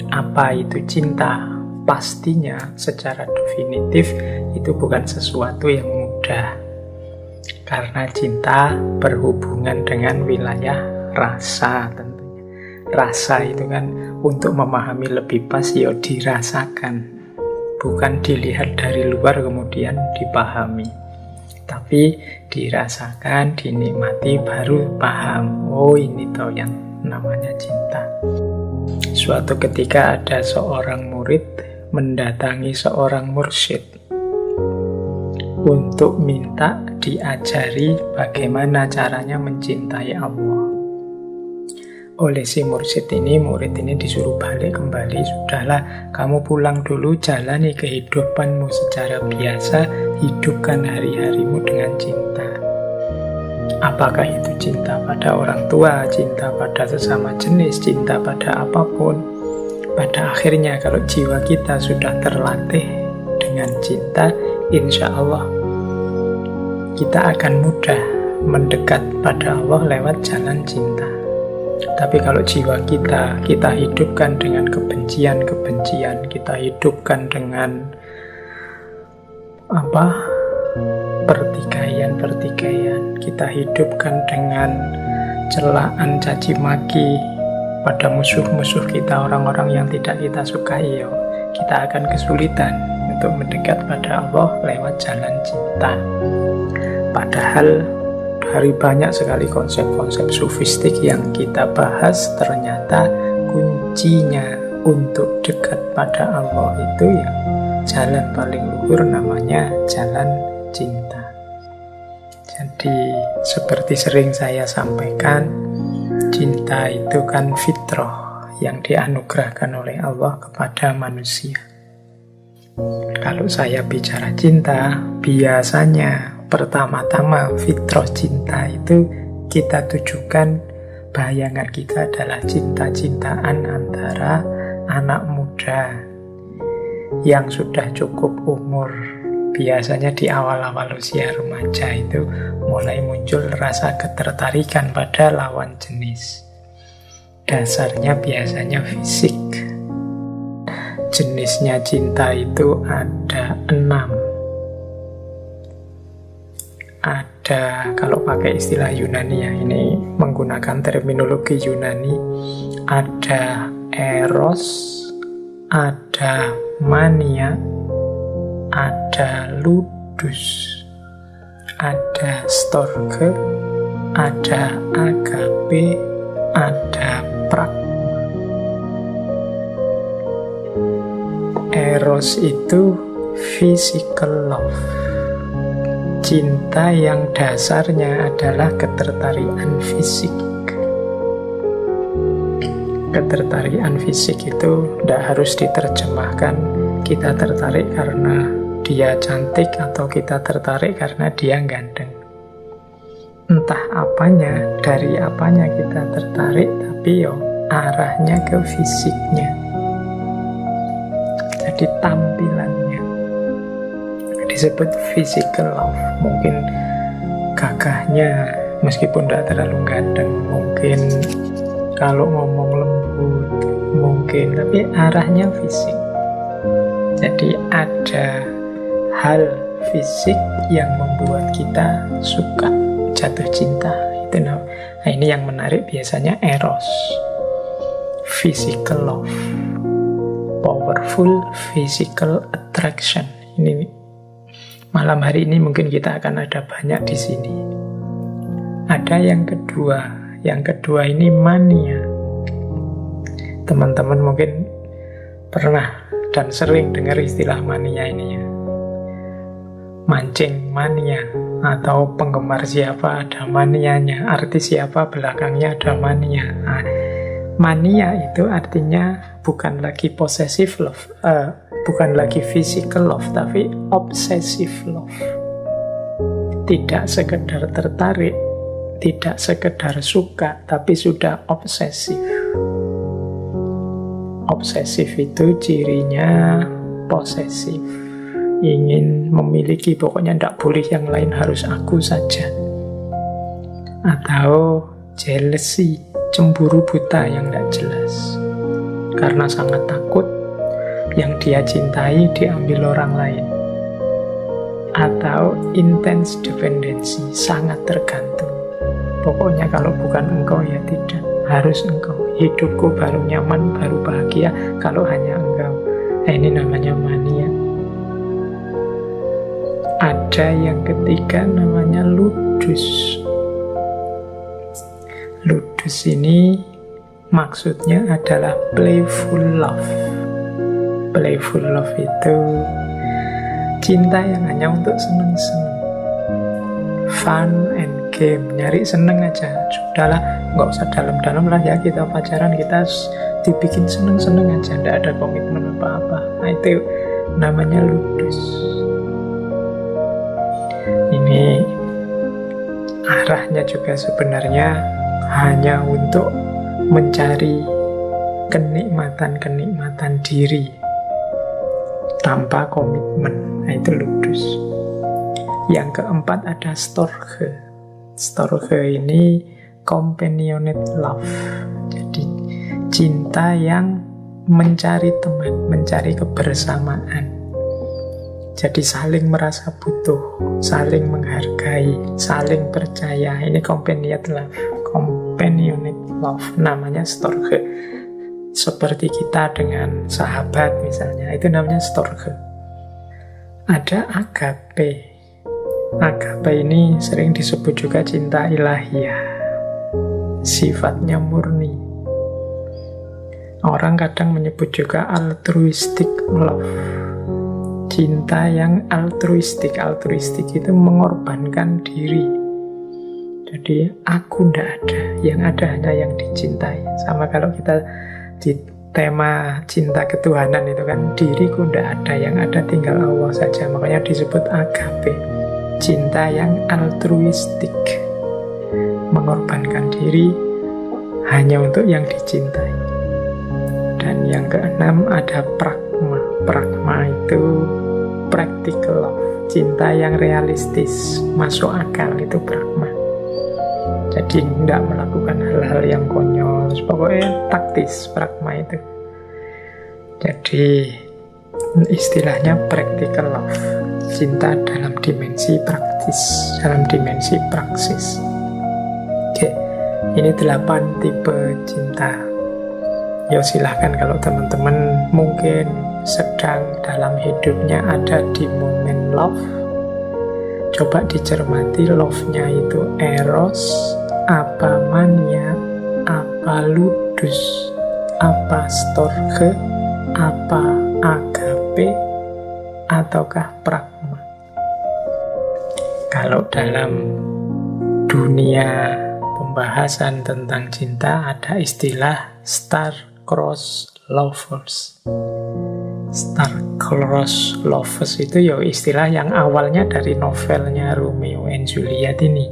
apa itu cinta? Pastinya secara definitif itu bukan sesuatu yang mudah. Karena cinta berhubungan dengan wilayah rasa tentunya. Rasa itu kan untuk memahami lebih pas ya dirasakan. Bukan dilihat dari luar kemudian dipahami. Tapi dirasakan, dinikmati, baru paham. Oh, ini toh yang namanya cinta. Suatu ketika ada seorang murid mendatangi seorang mursyid untuk minta diajari bagaimana caranya mencintai Allah. Oleh si mursyid ini, murid ini disuruh balik kembali. Sudahlah, kamu pulang dulu, jalani kehidupanmu secara biasa, hidupkan hari-harimu dengan cinta. Apakah itu cinta pada orang tua, cinta pada sesama jenis, cinta pada apapun. Pada akhirnya kalau jiwa kita sudah terlatih dengan cinta, insya Allah kita akan mudah mendekat pada Allah lewat jalan cinta. Tapi kalau jiwa kita hidupkan dengan kebencian-kebencian, kita hidupkan dengan pertikaian-pertikaian, kita hidupkan dengan celaan, caci maki pada musuh-musuh kita, orang-orang yang tidak kita sukai, kita akan kesulitan untuk mendekat pada Allah lewat jalan cinta. Padahal dari banyak sekali konsep-konsep sufistik yang kita bahas, ternyata kuncinya untuk dekat pada Allah itu ya jalan paling luhur, namanya jalan cinta. Jadi seperti sering saya sampaikan, cinta itu kan fitrah yang dianugerahkan oleh Allah kepada manusia. Kalau saya bicara cinta, biasanya pertama-tama fitrah cinta itu kita tujukan, bayangan kita adalah cinta-cintaan antara anak muda yang sudah cukup umur. Biasanya di awal-awal usia remaja itu mulai muncul rasa ketertarikan pada lawan jenis. Dasarnya biasanya fisik. Jenisnya cinta itu ada 6. Ada, kalau pakai istilah Yunani ya, ini menggunakan terminologi Yunani, ada eros, ada mania, ada ludus, ada storge, ada agape, ada pragma. Eros itu physical love, cinta yang dasarnya adalah ketertarikan fisik. Ketertarikan fisik itu tidak harus diterjemahkan kita tertarik karena dia cantik atau kita tertarik karena dia ganteng. Entah apanya, dari apanya kita tertarik, tapi arahnya ke fisiknya. Jadi tampilannya disebut physical love. Mungkin gagahnya meskipun tidak terlalu ganteng, mungkin kalau ngomong lembut mungkin, tapi arahnya fisik. Jadi ada hal fisik yang membuat kita suka, jatuh cinta. Nah, ini yang menarik biasanya eros, physical love, powerful physical attraction. Ini malam hari ini mungkin kita akan ada banyak di sini. Ada yang kedua ini mania. Teman-teman mungkin pernah dan sering dengar istilah mania ini ya. Mancing mania, atau penggemar siapa ada manianya, artis siapa belakangnya ada mania. Nah, mania itu artinya bukan lagi possessive love, bukan lagi physical love, tapi obsessive love. Tidak sekedar tertarik, tidak sekedar suka, tapi sudah obsesif. Obsesif itu cirinya posesif, ingin memiliki, pokoknya tidak boleh yang lain, harus aku saja. Atau jealousy, cemburu buta yang tidak jelas. karena sangat takut yang dia cintai diambil orang lain. Atau intense dependency, sangat tergantung. Pokoknya kalau bukan engkau ya tidak, harus engkau. Hidupku baru nyaman, baru bahagia kalau hanya engkau. Ini namanya mania. Ada yang ketiga namanya ludus. Ludus ini maksudnya adalah playful love. Playful love itu cinta yang hanya untuk seneng-seneng, fun and game, nyari seneng aja. Sudahlah, nggak usah dalam-dalam lah ya kita pacaran, kita dibikin seneng-seneng aja, nggak ada komitmen apa-apa. Nah, itu namanya ludus. Ini arahnya juga sebenarnya hanya untuk mencari kenikmatan-kenikmatan diri tanpa komitmen. Nah, itu ludus. Yang keempat ada storge. Storge ini companionate love. Jadi cinta yang mencari teman, mencari kebersamaan. Jadi saling merasa butuh, saling menghargai, saling percaya. Ini companionate love. Companionate love namanya storge. Seperti kita dengan sahabat misalnya, itu namanya storge. Ada agape. Agape ini sering disebut juga cinta ilahiyah. Sifatnya murni. Orang kadang menyebut juga altruistic love. Cinta yang altruistik. Altruistik itu mengorbankan diri. Jadi aku ndak ada, yang ada hanya yang dicintai. Sama kalau kita di tema cinta ketuhanan itu kan, diriku ndak ada, yang ada tinggal Allah saja. Makanya disebut agape, cinta yang altruistik, mengorbankan diri hanya untuk yang dicintai. Dan yang keenam ada pragma. Pragma itu practical love, cinta yang realistis, masuk akal, itu pragma. Jadi tidak melakukan hal-hal yang konyol, pokoknya taktis, pragma itu. Jadi istilahnya practical love, cinta dalam dimensi praktis, dalam dimensi praksis. Oke, ini 8 tipe cinta. Ya silahkan kalau teman-teman mungkin sedang dalam hidupnya ada di momen love, coba dicermati love-nya itu eros, apa mania, apa ludus, apa storge, apa agape, ataukah pragma. Kalau dalam dunia pembahasan tentang cinta ada istilah star-crossed lovers. Star-crossed lovers itu ya istilah yang awalnya dari novelnya Romeo and Juliet ini.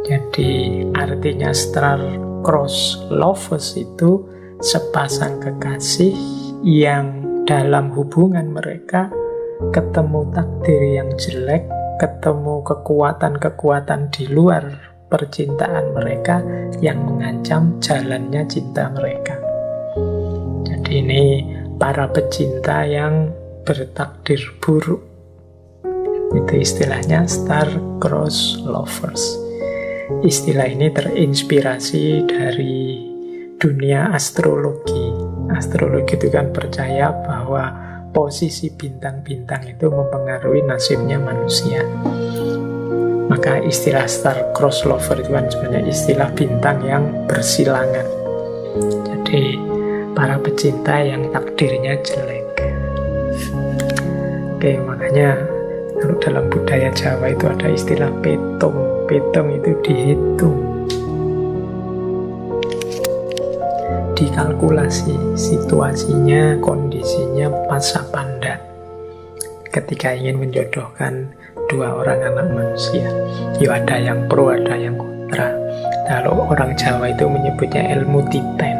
Jadi artinya star-crossed lovers itu sepasang kekasih yang dalam hubungan mereka ketemu takdir yang jelek, ketemu kekuatan-kekuatan di luar percintaan mereka yang mengancam jalannya cinta mereka. Jadi ini para pecinta yang bertakdir buruk. Itu istilahnya star-crossed lovers. Istilah ini terinspirasi dari dunia astrologi. Astrologi itu kan percaya bahwa posisi bintang-bintang itu mempengaruhi nasibnya manusia. Maka istilah star-crossed lover itu kan sebenarnya istilah bintang yang bersilangan. Jadi para pecinta yang takdirnya jelek. Oke, makanya kalau dalam budaya Jawa itu ada istilah petung. Petung itu dihitung, dikalkulasi situasinya, kondisinya pas apa enggak ketika ingin menjodohkan dua orang anak manusia. Ya ada yang pro, ada yang kontra. Kalau orang Jawa itu menyebutnya ilmu tipen.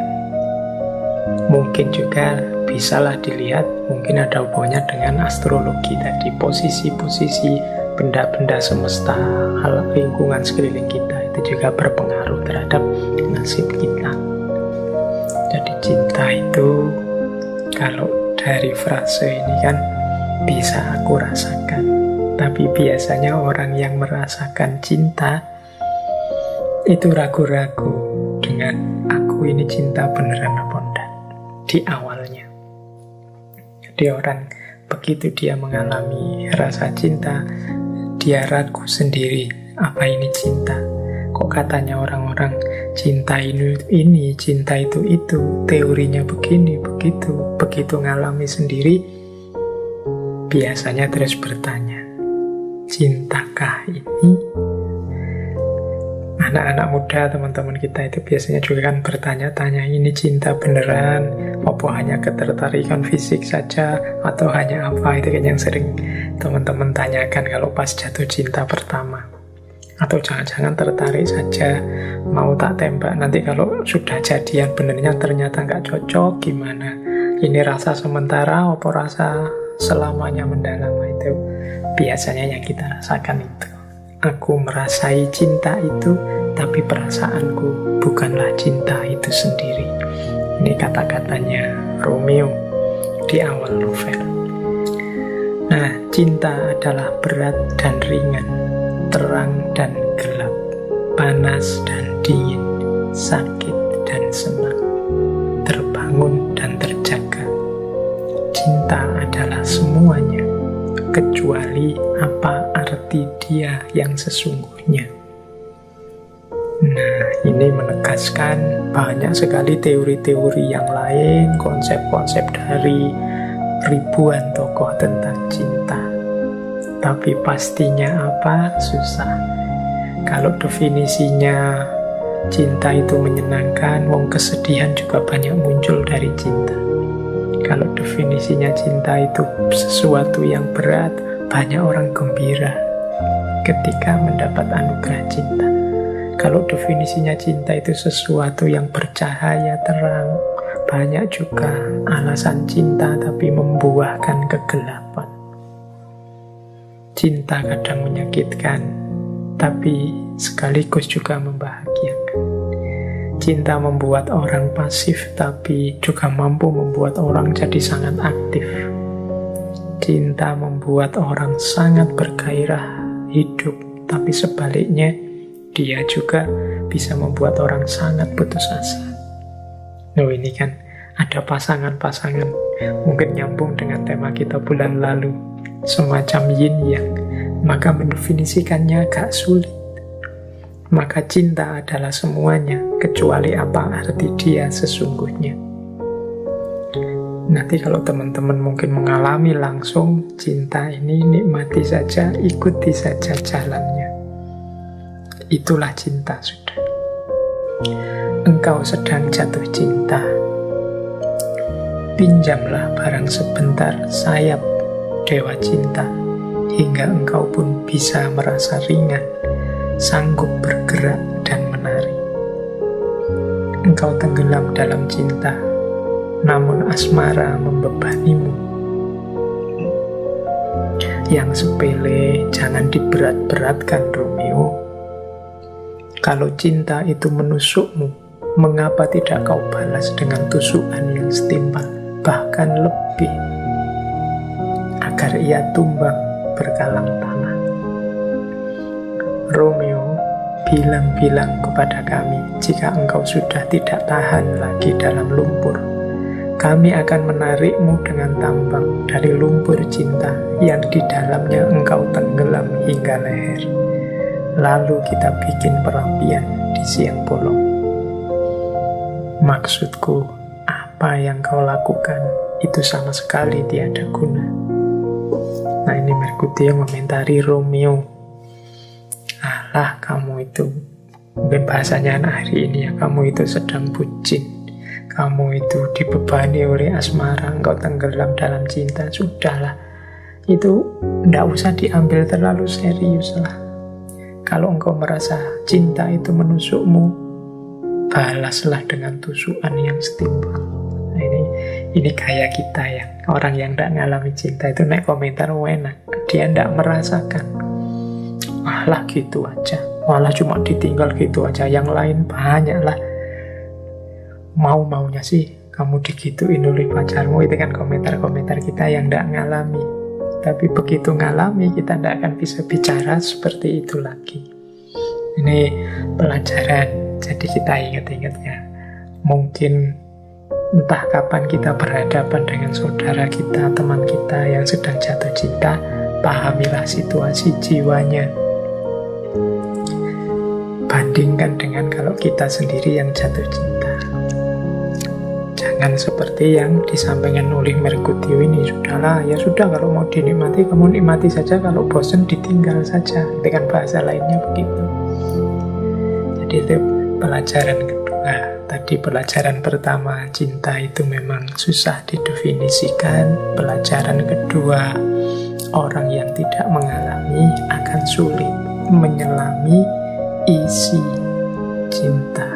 Mungkin juga bisalah dilihat, mungkin ada hubungannya dengan astrologi tadi, posisi-posisi benda-benda semesta, hal lingkungan sekeliling kita itu juga berpengaruh terhadap nasib kita. Jadi cinta itu, kalau dari frase ini kan, bisa aku rasakan. Tapi biasanya orang yang merasakan cinta itu ragu-ragu dengan aku ini cinta beneran apa enggak di awalnya. Jadi orang begitu dia mengalami rasa cinta, dia ragu sendiri, apa ini cinta? Kok katanya orang-orang cinta ini, cinta itu, teorinya begini, begitu. Begitu ngalami sendiri, biasanya terus bertanya, cintakah ini? Anak-anak muda, teman-teman kita itu biasanya juga kan bertanya-tanya, ini cinta beneran? Apa hanya ketertarikan fisik saja? Atau hanya apa? Itu kan yang sering teman-teman tanyakan kalau pas jatuh cinta pertama. Atau jangan-jangan tertarik saja, mau tak tembak, nanti kalau sudah jadian benernya ternyata nggak cocok, gimana? Ini rasa sementara, apa rasa selamanya mendalam? Itu biasanya yang kita rasakan itu. Aku merasai cinta itu, tapi perasaanku bukanlah cinta itu sendiri. Ini kata-katanya Romeo di awal novel. Nah, cinta adalah berat dan ringan, terang dan gelap, panas dan dingin, sakit dan senang, terbangun dan terjaga. Cinta adalah semuanya, kecuali apa arti dia yang sesungguhnya. Nah, ini menegaskan banyak sekali teori-teori yang lain, konsep-konsep dari ribuan tokoh tentang cinta. Tapi pastinya apa? Susah. Kalau definisinya cinta itu menyenangkan, wong kesedihan juga banyak muncul dari cinta. Kalau definisinya cinta itu sesuatu yang berat, banyak orang gembira ketika mendapat anugerah cinta. Kalau definisinya cinta itu sesuatu yang bercahaya, terang, banyak juga alasan cinta tapi membuahkan kegelapan. Cinta kadang menyakitkan, tapi sekaligus juga membahagiakan. Cinta membuat orang pasif, tapi juga mampu membuat orang jadi sangat aktif. Cinta membuat orang sangat bergairah hidup, tapi sebaliknya, dia juga bisa membuat orang sangat putus asa. Nah, ini kan ada pasangan-pasangan, mungkin nyambung dengan tema kita bulan lalu, semacam yin yang, maka mendefinisikannya agak sulit. Maka cinta adalah semuanya, kecuali apa arti dia sesungguhnya. Nanti kalau teman-teman mungkin mengalami langsung cinta ini, nikmati saja, ikuti saja jalannya. Itulah cinta sudah. Engkau sedang jatuh cinta, pinjamlah barang sebentar sayap dewa cinta, hingga engkau pun bisa merasa ringan, sanggup bergerak dan menari. Engkau tenggelam dalam cinta, namun asmara membebanimu. Yang sepele jangan diberat-beratkan, Romeo. Kalau cinta itu menusukmu, mengapa tidak kau balas dengan tusukan yang setimpal, bahkan lebih, agar ia tumbang berkalang tanah. Romeo, bilang-bilang kepada kami, jika engkau sudah tidak tahan lagi dalam lumpur, kami akan menarikmu dengan tambang dari lumpur cinta yang di dalamnya engkau tenggelam hingga leher. Lalu kita bikin perapian di siang bolong. Maksudku, apa yang kau lakukan itu sama sekali tiada guna. Nah, ini Merkutio mementari Romeo. Alah, kamu itu, mungkin bahasanya anak hari ini ya, kamu itu sedang bucin. Kamu itu dibebani oleh asmara, engkau tenggelam dalam cinta. Sudahlah, itu tidak usah diambil terlalu serius lah. Kalau engkau merasa cinta itu menusukmu, balaslah dengan tusukan yang setimpal. Nah, ini kayak kita ya, orang yang tidak ngalami cinta itu naik komentar enak, dia tidak merasakan. Alah gitu aja, malah cuma ditinggal gitu aja, yang lain banyak lah. mau-maunya sih kamu digituin oleh pacarmu. Itu kan komentar-komentar kita yang tidak ngalami. Tapi begitu ngalami, kita tidak akan bisa bicara seperti itu lagi. Ini pelajaran. Jadi kita ingat-ingat ya. Mungkin entah kapan kita berhadapan dengan saudara kita, teman kita yang sedang jatuh cinta, pahamilah situasi jiwanya. Bandingkan dengan kalau kita sendiri yang jatuh cinta. Jangan seperti yang disampaikan oleh Merkutio ini. Sudahlah, ya sudah, kalau mau dinikmati, kamu nikmati saja. Kalau bosan, ditinggal saja. Itu kan bahasa lainnya begitu. Jadi itu pelajaran kedua. Tadi pelajaran pertama, cinta itu memang susah didefinisikan. Pelajaran kedua, orang yang tidak mengalami akan sulit menyelami isi cinta.